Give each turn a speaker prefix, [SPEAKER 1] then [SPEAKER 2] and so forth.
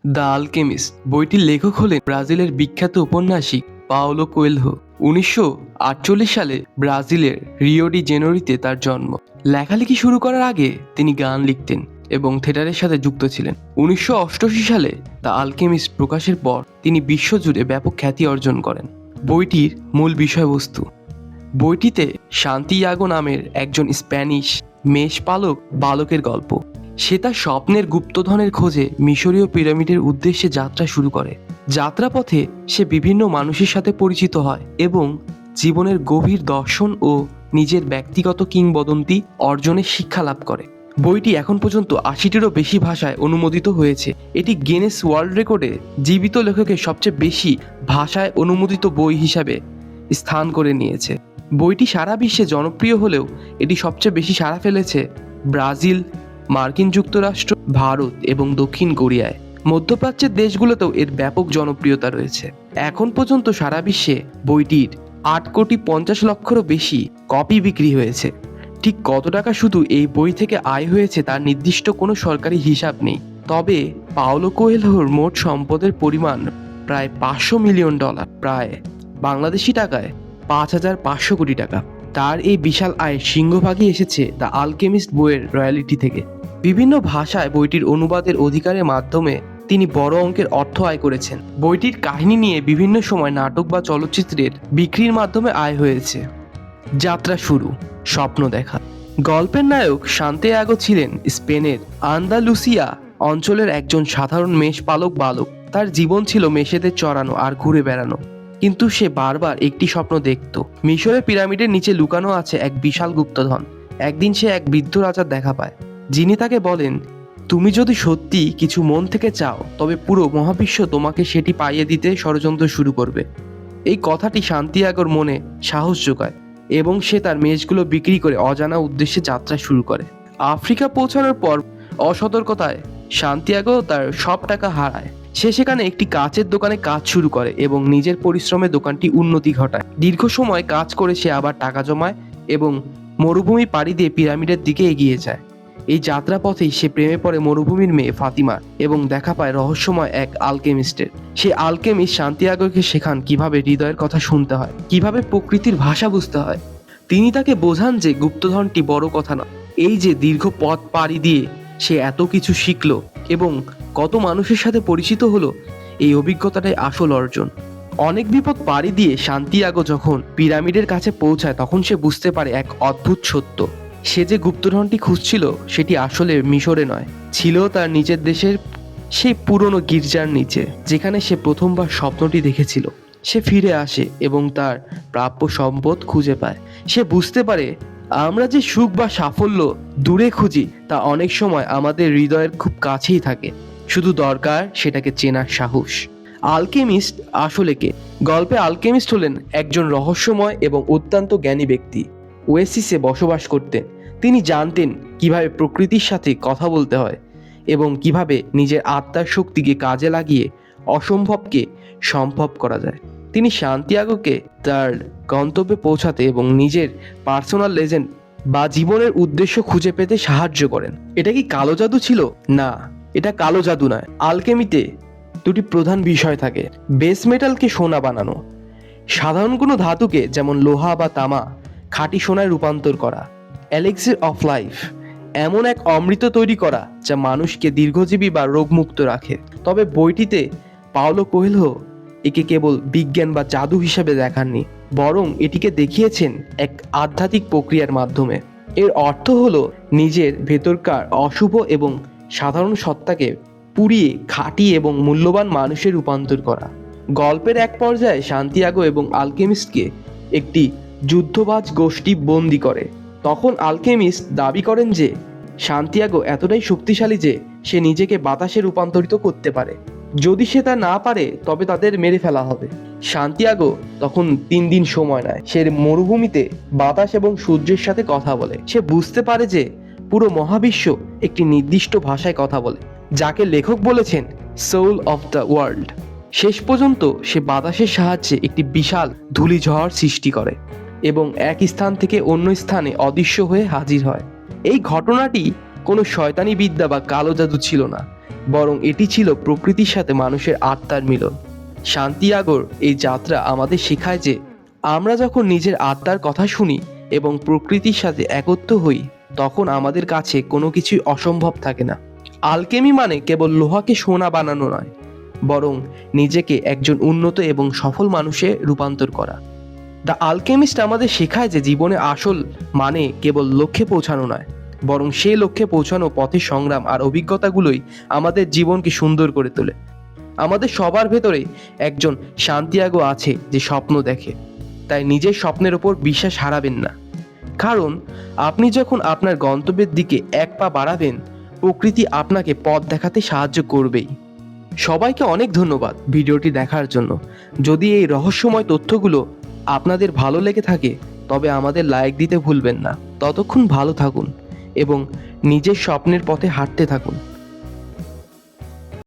[SPEAKER 1] The Alchemist বইটির লেখক হলেন ব্রাজিলের বিখ্যাত উপন্যাসিক পাওলো কোয়েলহো। 1948 সালে ব্রাজিলের রিও ডি জেনেরোতে তার জন্ম। লেখালেখি শুরু করার আগে তিনি গান লিখতেন এবং থিয়েটারের সাথে যুক্ত ছিলেন। 1988 সালে দ্য আলকেমিস্ট প্রকাশের পর তিনি বিশ্বজুড়ে ব্যাপক খ্যাতি অর্জন করেন। বইটির মূল বিষয়বস্তু: বইটিতে সান্তিয়াগো নামের একজন স্প্যানিশ মেষপালক বালকের গল্প। সে তার স্বপ্নের গুপ্তধনের খোঁজে মিশরীয় পিরামিডের উদ্দেশ্যে যাত্রা শুরু করে। যাত্রাপথে সে বিভিন্ন মানুষের সাথে পরিচিত হয় এবং জীবনের গভীর দর্শন ও নিজের ব্যক্তিগত কিংবদন্তি অর্জনের শিক্ষা লাভ করে। বইটি এখন পর্যন্ত 80টিরও বেশি ভাষায় অনুমোদিত হয়েছে। এটি গিনেস ওয়ার্ল্ড রেকর্ডে জীবিত লেখকের সবচেয়ে বেশি ভাষায় অনুমোদিত বই হিসাবে স্থান করে নিয়েছে। বইটি সারা বিশ্বে জনপ্রিয় হলেও এটি সবচেয়ে বেশি সাড়া ফেলেছে ব্রাজিল, মার্কিন যুক্তরাষ্ট্র, ভারত এবং দক্ষিণ কোরিয়ায়। মধ্যপ্রাচ্যের দেশগুলোতেও এর ব্যাপক জনপ্রিয়তা রয়েছে। এখন পর্যন্ত সারা বিশ্বে বইটির 8,50,00,000-রও বেশি কপি বিক্রি হয়েছে। ঠিক কত টাকা শুধু এই বই থেকে আয় হয়েছে তার নির্দিষ্ট কোনো সরকারি হিসাব নেই, তবে পাওলো কোয়েলহোর মোট সম্পদের পরিমাণ প্রায় $500 মিলিয়ন, প্রায় বাংলাদেশি টাকায় 5,500 কোটি টাকা। তার এই বিশাল আয়ের সিংহভাগই এসেছে দ্য আলকেমিস্ট বইয়ের রয়্যালিটি থেকে। বিভিন্ন ভাষায় বইটির অনুবাদের অধিকারের মাধ্যমে তিনি বড় অঙ্কের অর্থ আয় করেছেন। বইটির কাহিনী নিয়ে বিভিন্ন সময় নাটক বা চলচ্চিত্রের বিক্রির মাধ্যমে আয় হয়েছে। যাত্রা শুরু, স্বপ্ন দেখা। গল্পের নায়ক সান্তিয়াগো ছিলেন স্পেনের আন্দালুসিয়া অঞ্চলের একজন সাধারণ মেষপালক বালক। তার জীবন ছিল মেষেদের চড়ানো আর ঘুরে বেড়ানো, কিন্তু সে বারবার একটি স্বপ্ন দেখত। মিশরের পিরামিডের নিচে লুকানো আছে এক বিশাল গুপ্তধন। একদিন সে এক বৃদ্ধ রাজার দেখা পায়, যিনি তাকে বলেন, তুমি যদি সত্যি কিছু মন থেকে চাও তবে পুরো মহাবিশ্ব তোমাকে সেটি পাইয়ে দিতে ষড়যন্ত্র শুরু করবে। এই কথাটি সান্তিয়াগোর মনে সাহস যোগায় এবং সে তার মেষগুলো বিক্রি করে অজানা উদ্দেশ্যে যাত্রা শুরু করে। আফ্রিকা পৌঁছানোর পর অসতর্কতায় সান্তিয়াগো তার সব টাকা হারায়। সে সেখানে একটি কাচের দোকানে কাজ শুরু করে এবং নিজের পরিশ্রমে দোকানটি উন্নতি ঘটায়। দীর্ঘ সময় কাজ করে সে আবার টাকা জমায় এবং মরুভূমি পাড়ি দিয়ে পিরামিডের দিকে এগিয়ে যায়। এই যাত্রাপথেই সে প্রেমে পড়ে মরুভূমির মেয়ে ফাতিমার এবং দেখা পায় রহস্যময় এক আলকেমিস্টের। সে আলকেমিস্ট সান্তিয়াগোকে শেখান কিভাবে হৃদয়ের কথা শুনতে হয়, কিভাবে প্রকৃতির ভাষা বুঝতে হয়। তিনি তাকে বোঝান যে গুপ্তধনটি বড় কথা না, এই যে দীর্ঘ পথ পাড়ি দিয়ে সে এত কিছু শিখলো এবং কত মানুষের সাথে পরিচিত হলো, এই অভিজ্ঞতাটাই আসল অর্জন। অনেক বিপদ পাড়ি দিয়ে সান্তিয়াগো যখন পিরামিডের কাছে পৌঁছায় তখন সে বুঝতে পারে এক অদ্ভুত সত্য। সে যে গুপ্তধনটি খুঁজছিল সেটি আসলে মিশরে নয়, ছিল তার নিজের দেশের সেই পুরনো গির্জার নিচে, যেখানে সে প্রথমবার স্বপ্নটি দেখেছিল। সে ফিরে আসে এবং তার প্রাপ্য সম্পদ খুঁজে পায়। সে বুঝতে পারে আমরা যে সুখ বা সাফল্য দূরে খুঁজি তা অনেক সময় আমাদের হৃদয়ের খুব কাছেই থাকে, শুধু দরকার সেটাকে চেনার সাহস। আলকেমিস্ট আসলে কে? গল্পে আলকেমিস্ট হলেন একজন রহস্যময় এবং অত্যন্ত জ্ঞানী ব্যক্তি। ওয়েসিসে বসবাস করতেন। তিনি জানতেন কিভাবে প্রকৃতির সাথে কথা বলতে হয় এবং কিভাবে নিজের আত্মার শক্তিকে কাজে লাগিয়ে অসম্ভবকে সম্ভব করা যায়। তিনি সান্তিয়াগোকে তার গন্তব্যে পৌঁছাতে এবং নিজের পার্সোনাল লেজেন্ড বা জীবনের উদ্দেশ্য খুঁজে পেতে সাহায্য করেন। এটা কি কালো জাদু ছিল? না, এটা কালো জাদু নয়। আলকেমিতে দুটি প্রধান বিষয় থাকে: বেস মেটালকে সোনা বানানো, সাধারণ কোনো ধাতুকে যেমন লোহা বা তামা খাঁটি সোনায় রূপান্তর করা, এলিক্সির অফ লাইফ, এমন এক অমৃত তৈরি করা যা মানুষকে দীর্ঘজীবী বা রোগমুক্ত রাখে। তবে বইটিতে পাওলো কোয়েলহো একে কেবল বিজ্ঞান বা জাদু হিসেবে দেখাননি, বরং এটিকে দেখিয়েছেন এক আধ্যাত্মিক প্রক্রিয়ার মাধ্যমে। এর অর্থ হলো নিজের ভেতরকার অশুভ এবং সাধারণ সত্তাকে পুড়িয়ে খাঁটি এবং মূল্যবান মানুষে রূপান্তর করা। গল্পের এক পর্যায়ে সান্তিয়াগো এবং আলকেমিস্টকে একটি যুদ্ধবাজ গোষ্ঠী বন্দি করে। তখন আলকেমিস্ট দাবি করেন যে সান্তিয়াগো এতটাই শক্তিশালী যে সে নিজেকে বাতাসে রূপান্তরিত করতে পারে। যদি সে তা না পারে তবে তাদের মেরে ফেলা হবে। সান্তিয়াগো তখন 3 দিন সময় নেয়। সে মরুভূমিতে বাতাস এবং সূর্যের সাথে কথা বলে। সে বুঝতে পারে যে পুরো মহাবিশ্ব একটি নির্দিষ্ট ভাষায় কথা বলে, যাকে লেখক বলেছেন সোল অফ দ্য ওয়ার্ল্ড। শেষ পর্যন্ত সে বাতাসের সাহায্যে একটি বিশাল ধূলিঝড় সৃষ্টি করে এবং এক স্থান থেকে অন্য স্থানে অদৃশ্য হয়ে হাজির হয়। এই ঘটনাটি কোনো শয়তানি বিদ্যা বা কালো জাদু ছিল না, বরং এটি ছিল প্রকৃতির সাথে মানুষের আত্মার মিলন। সান্তিয়াগোর এই যাত্রা আমাদের শেখায় যে আমরা যখন নিজের আত্মার কথা শুনি এবং প্রকৃতির সাথে একত্র হই, তখন আমাদের কাছে কোনো কিছুই অসম্ভব থাকে না। আলকেমি মানে কেবল লোহাকে সোনা বানানো নয়, বরং নিজেকে একজন উন্নত এবং সফল মানুষে রূপান্তর করা। দ্য আলকেমিস্ট আমাদের শেখায় যে জীবনে আসল মানে কেবল লক্ষ্যে পৌঁছানো নয়, বরং সেই লক্ষ্যে পৌঁছানো পথের সংগ্রাম আর অভিজ্ঞতাগুলোই আমাদের জীবনকে সুন্দর করে তোলে। আমাদের সবার ভেতরে একজন সান্তিয়াগো আছে যে স্বপ্ন দেখে, তাই নিজের স্বপ্নের ওপর বিশ্বাস হারাবেন না। কারণ আপনি যখন আপনার গন্তব্যের দিকে এক পা বাড়াবেন, প্রকৃতি আপনাকে পথ দেখাতে সাহায্য করবেই। সবাইকে অনেক ধন্যবাদ ভিডিওটি দেখার জন্য। যদি এই রহস্যময় তথ্যগুলো আপনাদের ভালো লেগে থাকে, তবে আমাদের লাইক দিতে ভুলবেন না। ততক্ষণ ভালো থাকুন এবং নিজের স্বপ্নের পথে হাঁটতে থাকুন।